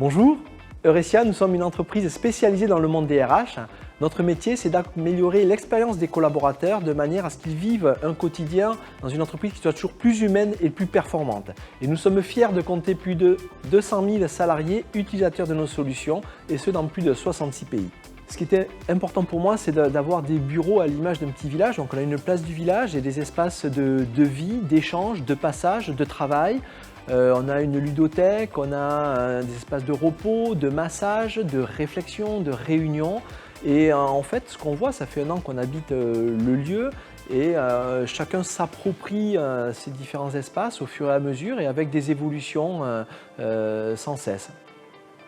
Bonjour, Eurecia, nous sommes une entreprise spécialisée dans le monde des RH. Notre métier, c'est d'améliorer l'expérience des collaborateurs de manière à ce qu'ils vivent un quotidien dans une entreprise qui soit toujours plus humaine et plus performante. Et nous sommes fiers de compter plus de 200 000 salariés utilisateurs de nos solutions, et ce dans plus de 66 pays. Ce qui était important pour moi, c'est d'avoir des bureaux à l'image d'un petit village. Donc on a une place du village et des espaces de vie, d'échange, de passage, de travail. On a une ludothèque, on a des espaces de repos, de massage, de réflexion, de réunion. Et en fait, ce qu'on voit, ça fait 1 an qu'on habite le lieu et chacun s'approprie ces différents espaces au fur et à mesure et avec des évolutions sans cesse.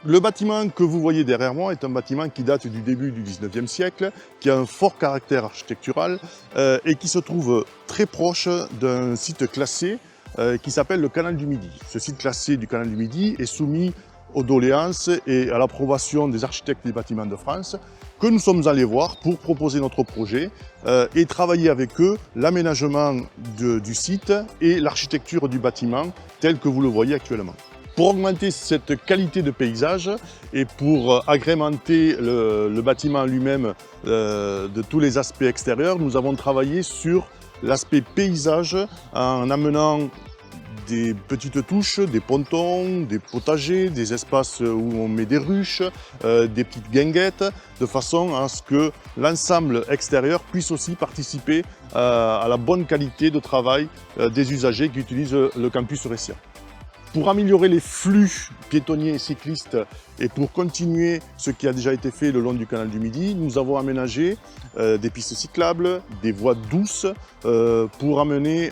Le bâtiment que vous voyez derrière moi est un bâtiment qui date du début du 19e siècle, qui a un fort caractère architectural et qui se trouve très proche d'un site classé qui s'appelle le Canal du Midi. Ce site classé du Canal du Midi est soumis aux doléances et à l'approbation des architectes des bâtiments de France que nous sommes allés voir pour proposer notre projet et travailler avec eux l'aménagement du site et l'architecture du bâtiment tel que vous le voyez actuellement. Pour augmenter cette qualité de paysage et pour agrémenter le bâtiment lui-même de tous les aspects extérieurs, nous avons travaillé sur l'aspect paysage en amenant des petites touches, des pontons, des potagers, des espaces où on met des ruches, des petites guinguettes, de façon à ce que l'ensemble extérieur puisse aussi participer à la bonne qualité de travail des usagers qui utilisent le campus Eurecia. Pour améliorer les flux piétonniers et cyclistes et pour continuer ce qui a déjà été fait le long du canal du Midi, nous avons aménagé des pistes cyclables, des voies douces pour amener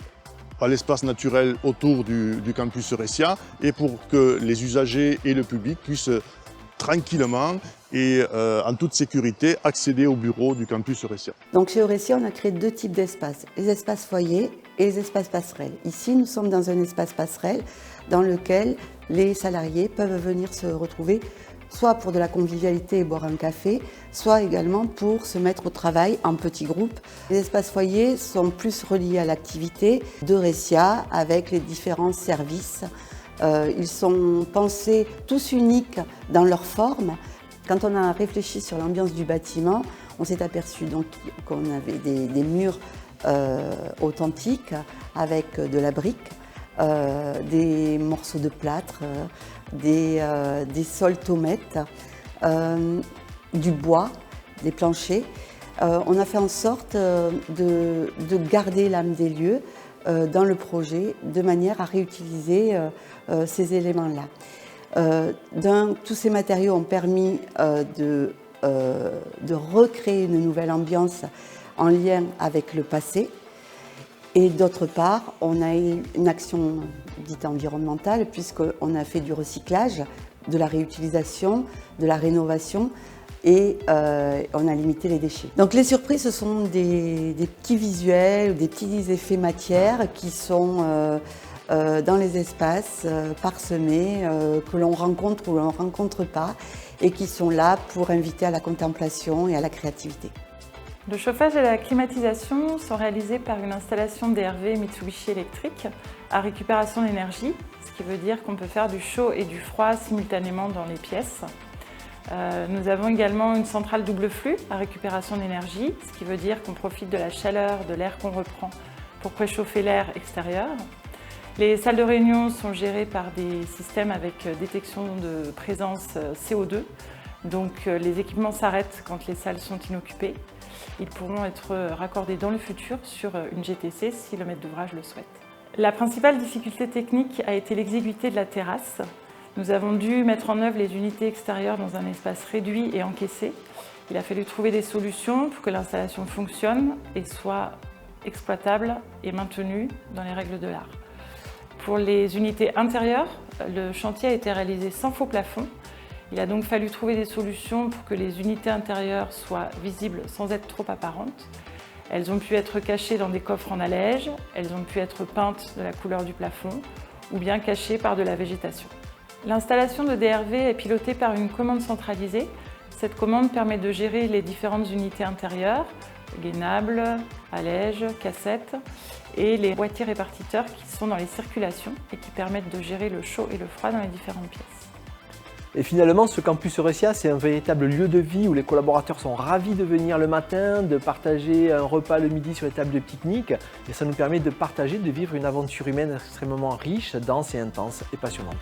à l'espace naturel autour du campus Eurecia et pour que les usagers et le public puissent tranquillement et en toute sécurité accéder au bureau du campus Eurecia. Donc chez Eurecia, on a créé 2 types d'espaces, les espaces foyers et les espaces passerelles. Ici, nous sommes dans un espace passerelle dans lequel les salariés peuvent venir se retrouver soit pour de la convivialité et boire un café, soit également pour se mettre au travail en petits groupes. Les espaces foyers sont plus reliés à l'activité d'Eurecia avec les différents services. Ils sont pensés tous uniques dans leur forme. Quand on a réfléchi sur l'ambiance du bâtiment, on s'est aperçu qu'on avait des murs authentiques avec de la brique, des morceaux de plâtre, des sols tomates, du bois, des planchers. On a fait en sorte de garder l'âme des lieux dans le projet de manière à réutiliser ces éléments-là. Tous ces matériaux ont permis de recréer une nouvelle ambiance en lien avec le passé. Et d'autre part, on a eu une action dite environnementale puisqu'on a fait du recyclage, de la réutilisation, de la rénovation et on a limité les déchets. Donc les surprises, ce sont des petits visuels, des petits effets matière qui sont dans les espaces parsemés, que l'on rencontre ou l'on ne rencontre pas et qui sont là pour inviter à la contemplation et à la créativité. Le chauffage et la climatisation sont réalisés par une installation DRV Mitsubishi électrique à récupération d'énergie, ce qui veut dire qu'on peut faire du chaud et du froid simultanément dans les pièces. Nous avons également une centrale double flux à récupération d'énergie, ce qui veut dire qu'on profite de la chaleur de l'air qu'on reprend pour préchauffer l'air extérieur. Les salles de réunion sont gérées par des systèmes avec détection de présence CO2, donc les équipements s'arrêtent quand les salles sont inoccupées. Ils pourront être raccordés dans le futur sur une GTC si le maître d'ouvrage le souhaite. La principale difficulté technique a été l'exiguïté de la terrasse. Nous avons dû mettre en œuvre les unités extérieures dans un espace réduit et encaissé. Il a fallu trouver des solutions pour que l'installation fonctionne et soit exploitable et maintenue dans les règles de l'art. Pour les unités intérieures, le chantier a été réalisé sans faux plafond. Il a donc fallu trouver des solutions pour que les unités intérieures soient visibles sans être trop apparentes. Elles ont pu être cachées dans des coffres en allège, elles ont pu être peintes de la couleur du plafond ou bien cachées par de la végétation. L'installation de DRV est pilotée par une commande centralisée. Cette commande permet de gérer les différentes unités intérieures, gainables, allèges, cassettes et les boîtiers répartiteurs qui sont dans les circulations et qui permettent de gérer le chaud et le froid dans les différentes pièces. Et finalement, ce campus Eurecia, c'est un véritable lieu de vie où les collaborateurs sont ravis de venir le matin, de partager un repas le midi sur les tables de pique-nique. Et ça nous permet de partager, de vivre une aventure humaine extrêmement riche, dense et intense et passionnante.